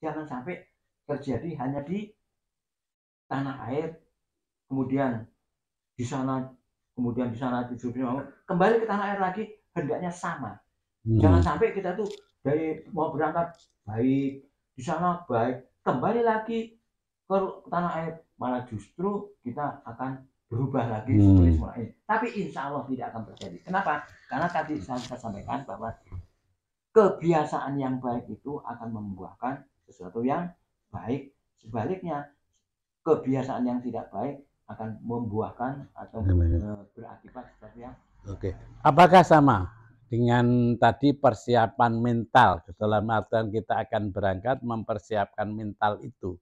Jangan sampai terjadi hanya di tanah air, kemudian di sana, kemudian di sana kembali ke tanah air lagi, hendaknya sama. Jangan sampai kita tuh dari mau berangkat baik, di sana baik, kembali lagi ke tanah air, malah justru kita akan berubah lagi seperti semula ini. Tapi insya Allah tidak akan terjadi. Kenapa? Karena tadi saya sampaikan bahwa kebiasaan yang baik itu akan membuahkan sesuatu yang baik. Sebaliknya, kebiasaan yang tidak baik akan membuahkan atau berakibat sesuatu yang Oke. Apakah sama dengan tadi persiapan mental? Dalam artian kita akan berangkat mempersiapkan mental itu.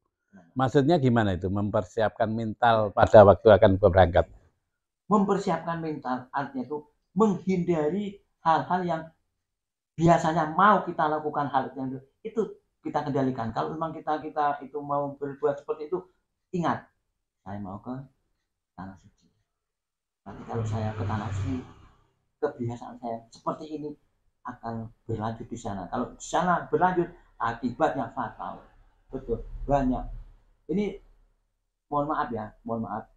Maksudnya gimana itu? Mempersiapkan mental pada waktu akan berangkat. Mempersiapkan mental artinya itu menghindari hal-hal yang biasanya mau kita lakukan hal itu kita kendalikan. Kalau memang kita itu mau berbuat seperti itu, ingat, saya mau ke tanah suci. Tapi kalau saya ke tanah suci, kebiasaan saya seperti ini akan berlanjut di sana. Kalau di sana berlanjut, akibatnya fatal. Betul, banyak. Ini mohon maaf ya, mohon maaf.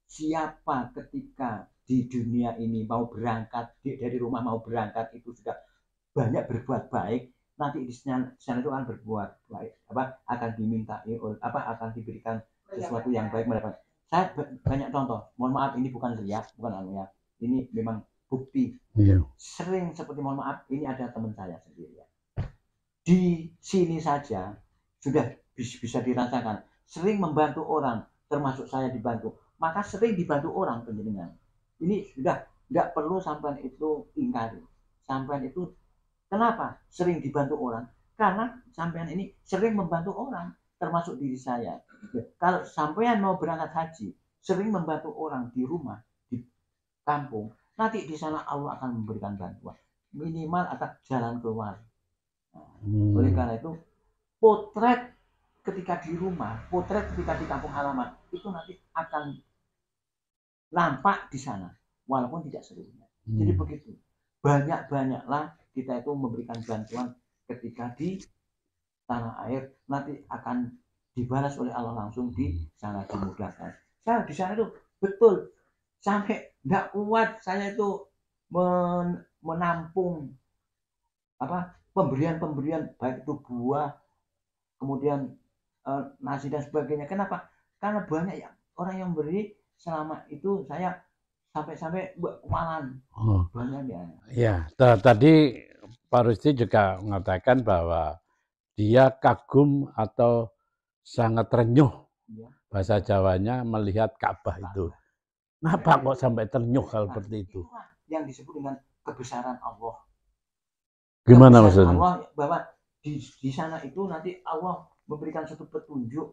Siapa ketika di dunia ini mau berangkat dari rumah mau berangkat itu sudah banyak berbuat baik, nanti di sana itu akan berbuat baik, akan diminta akan diberikan sesuatu yang baik mendapat. Saya banyak contoh, mohon maaf ini bukan riak, bukan ya, ini memang bukti. Sering seperti mohon maaf, ini ada teman saya sendiri ya. Di sini saja sudah bisa dirasakan, sering membantu orang, termasuk saya dibantu, maka sering dibantu orang penjenengan. Ini sudah tidak perlu sampean itu ingkari. Sampean itu kenapa sering dibantu orang? Karena sampean ini sering membantu orang, termasuk diri saya. Kalau sampean mau berangkat haji, sering membantu orang di rumah, di kampung, nanti di sana Allah akan memberikan bantuan. Minimal ada jalan keluar. Oleh karena itu, potret ketika di rumah, potret ketika di kampung halaman, itu nanti akan nampak di sana, walaupun tidak seluruhnya. Jadi begitu. Banyak-banyaklah kita itu memberikan bantuan ketika di tanah air, nanti akan dibalas oleh Allah langsung di sana, dimudahkan. Saya di sana itu betul sampai nggak kuat saya itu menampung pemberian baik itu buah, kemudian nasi dan sebagainya. Kenapa? Karena banyak ya orang yang beri, selama itu saya sampai kewalahan. Banyak ya. Ya, tadi Pak Rusdi juga mengatakan bahwa dia kagum atau sangat terenyuh, bahasa Jawanya, melihat Ka'bah itu. Kenapa kok sampai terenyuh hal seperti itu? Yang disebut dengan kebesaran Allah. Gimana maksudnya? Allah, bahwa di sana itu nanti Allah memberikan suatu petunjuk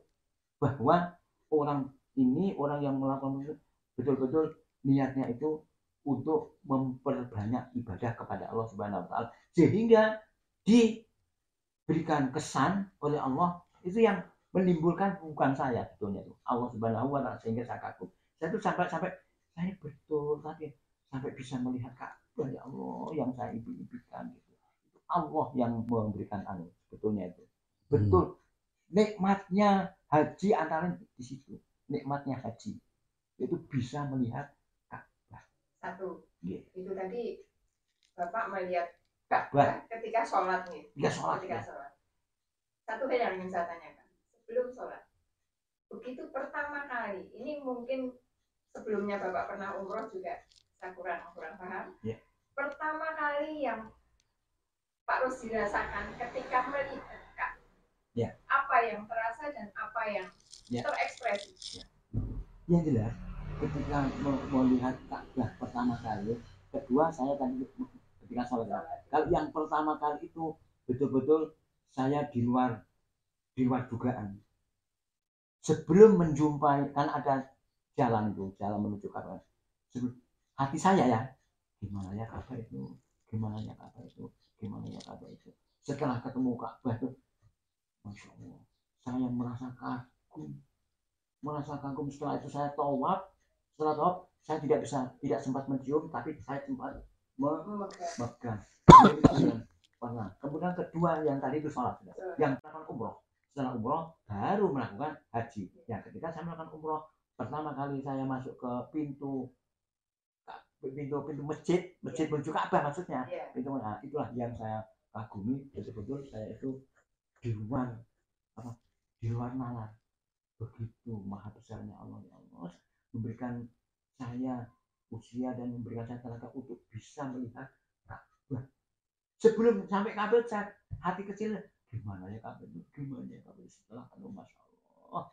bahwa orang ini, orang yang melakukan itu betul-betul niatnya itu untuk memperbanyak ibadah kepada Allah Subhanahu wa taala, sehingga diberikan kesan oleh Allah itu yang menimbulkan, bukan saya sebetulnya itu Allah Subhanahu wa taala, sehingga saya kagum. Saya itu sampai saya betul tadi sampai bisa melihat Ka'bah, ya Allah yang saya impikan gitu. Allah yang memberikan sebetulnya itu. Betul. Nikmatnya haji antara di situ. Nikmatnya haji itu bisa melihat Ka'bah. Satu. Yeah. Itu tadi Bapak melihat Ka'bah ketika sholat nih. Ya, sholat. Ketika sholat. Satu hal yang ingin saya tanyakan sebelum sholat. Begitu pertama kali, ini mungkin sebelumnya Bapak pernah umroh juga, saya kurang paham. Yeah. Pertama kali yang Pak Rusdi rasakan ketika melihat Ka'bah, yeah, apa yang terasa dan apa yang terekspresi? Yang jelas ketika melihat Ka'bah pertama kali, kedua saya tadi ketika sholat. Kalau yang pertama kali itu betul-betul saya di luar dugaan. Sebelum menjumpai, kan ada jalan itu, jalan menuju Ka'bah. Hati saya ya, gimana ya Ka'bah itu, gimana ya Ka'bah itu, gimana ya Ka'bah itu. Setelah ketemu Ka'bah itu, Masya Allah, saya merasa kagum. Setelah itu saya tawaf. Setelah tawaf saya tidak sempat mencium, tapi saya sempat memegang. Kemudian kedua yang tadi itu sholat, yang melakukan umroh. setelah umroh baru melakukan haji. Ya, ketika saya melakukan umroh pertama kali saya masuk ke pintu masjid menuju Ka'bah maksudnya. Nah, itulah yang saya kagumi, betul-betul saya itu di luar nalar. Begitu maha besarnya Allah, ya Allah memberikan saya usia dan memberikan saya tenaga untuk bisa melihat Ka'bah. Sebelum sampai Ka'bah, hati kecil gimana ya Ka'bah setelah masya Allah.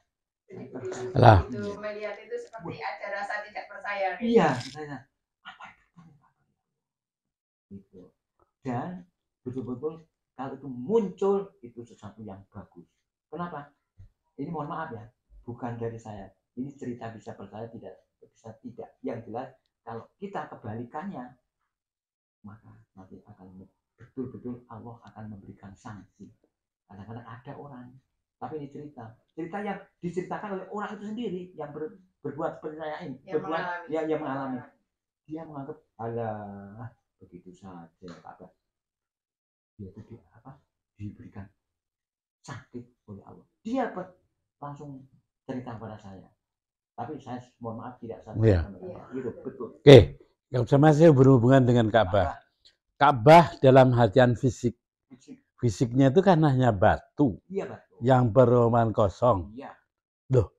Lah. Itu melihat itu seperti ada rasa tidak percaya. Iya, saya apa itu? Dan betul-betul kalau itu muncul itu sesuatu yang bagus. Kenapa? Ini mohon maaf ya, bukan dari saya. Ini cerita bisa percaya tidak bisa tidak. Yang jelas kalau kita kebalikannya maka nanti akan betul-betul Allah akan memberikan sanksi. Kadang-kadang ada orang, tapi ini cerita yang diceritakan oleh orang itu sendiri yang berbuat seperti saya ini, yang mengalami. Dia menganggap alah begitu saja Ka'bah. Dia itu diberikan sakit oleh Allah. Dia langsung cerita kepada saya. Tapi saya mohon maaf tidak sadar. Itu betul. Oke, yang masih berhubungan dengan Ka'bah. Ka'bah dalam artian fisik. Fisiknya itu kan hanya batu. Iya, batu. Yang beroman kosong. Iya. Loh,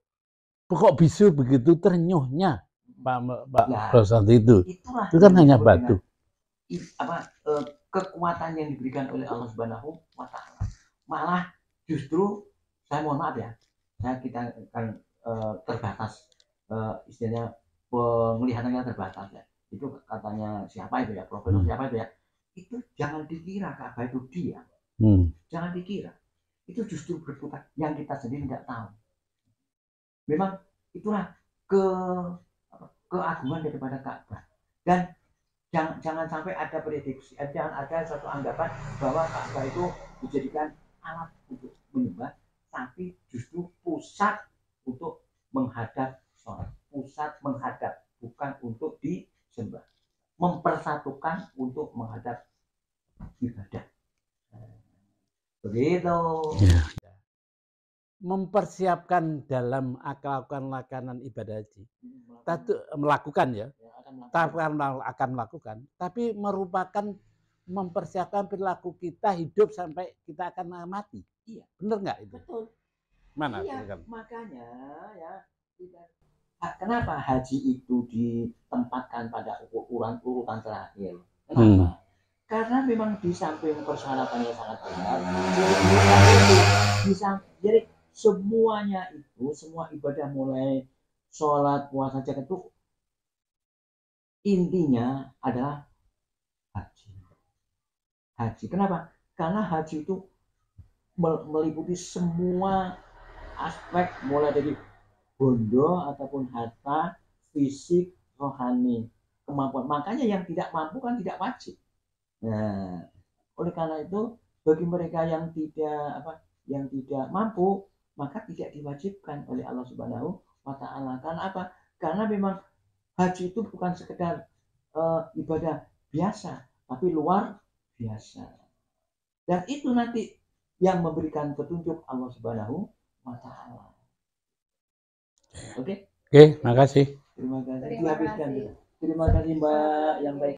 kok bisa begitu ternyuhnya Pak Rosanti itu? Itu kan hanya batu. Kekuatan yang diberikan oleh Allah Subhanahu wa Ta'ala. Malah justru saya mohon maaf ya, kita kan terbatas, istilahnya penglihatannya terbatas ya. Itu katanya siapa itu ya, profesor siapa itu ya, itu jangan dikira Ka'bah itu dia. Jangan dikira itu justru berputar yang kita sendiri tidak tahu. Memang itulah keagungan daripada Ka'bah. Dan jangan sampai ada prediksi, jangan ada suatu anggapan bahwa Ka'bah itu dijadikan alat untuk menyembah, tapi justru pusat untuk menghadap sholat, pusat menghadap, bukan untuk disembah, mempersatukan untuk menghadap ibadah. Begitu. Ya. Mempersiapkan dalam melakukan ibadah haji. Melakukan ya. Akan melakukan, tapi merupakan mempersiapkan perilaku kita hidup sampai kita akan mati. Iya, benar nggak itu? Betul. Mana? Iya, makanya ya. Kenapa haji itu ditempatkan pada urutan terakhir? Kenapa? Karena memang di samping persyaratannya sangat berat, jadi semuanya itu, semua ibadah mulai sholat, puasa, zakat itu intinya adalah haji. Haji. Kenapa? Karena haji itu meliputi semua aspek mulai dari bondo ataupun harta, fisik, rohani, kemampuan. Makanya yang tidak mampu kan tidak wajib. Nah, oleh karena itu bagi mereka yang tidak mampu maka tidak diwajibkan oleh Allah Subhanahu wa Ta'ala. Karena apa? Karena memang haji itu bukan sekedar ibadah biasa, tapi luar biasa. Dan itu nanti yang memberikan petunjuk Allah Subhanahu wa Ta'ala. Oke? Oke, makasih. Terima kasih. Terima kasih Mbak yang baik.